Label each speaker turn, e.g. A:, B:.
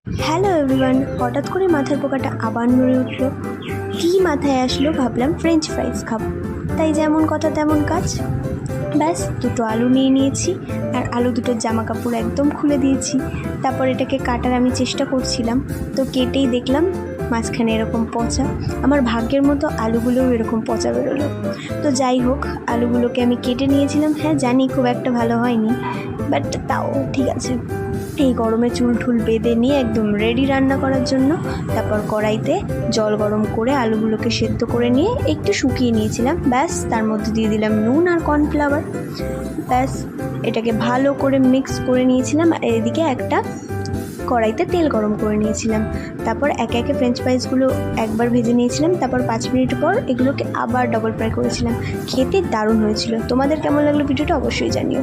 A: Hello everyone, হঠাৎ করে মাথার পোকাটা আবার নড়ে উঠল। কী মাথায় আসলো, ভাবলাম ফ্রেঞ্চ ফ্রাইজ খাবো। তাই যেমন কথা তেমন কাজ, ব্যাস দুটো আলু নিয়ে নিয়েছি আর আলু দুটোর জামা কাপড় একদম খুলে দিয়েছি। তারপর এটাকে কাটার আমি চেষ্টা করছিলাম, তো কেটেই দেখলাম মাঝখানে এরকম পচা। আমার ভাগ্যের মতো আলুগুলোও এরকম পচা বেরোলো। তো যাই হোক, আলুগুলোকে আমি কেটে নিয়েছিলাম। হ্যাঁ জানি খুব একটা ভালো হয়নি, বাট তাও ঠিক আছে। এই গরমে চুল ঠুল বেঁধে নিয়ে একদম রেডি রান্না করার জন্য। তারপর কড়াইতে জল গরম করে আলুগুলোকে সেদ্ধ করে নিয়ে একটু শুকিয়ে নিয়েছিলাম। ব্যাস তার মধ্যে দিয়ে দিলাম নুন আর কর্নফ্লাওয়ার। ব্যাস এটাকে ভালো করে মিক্স করে নিয়েছিলাম। আর এদিকে একটা কড়াইতে তেল গরম করে নিয়েছিলাম। তারপর একে একে ফ্রেঞ্চ ফ্রাইজগুলো একবার ভেজে নিয়েছিলাম। তারপর 5 মিনিট পর এগুলোকে আবার ডবল ফ্রাই করেছিলাম। খেতে দারুণ হয়েছিল। তোমাদের কেমন লাগলো ভিডিওটা অবশ্যই জানিও।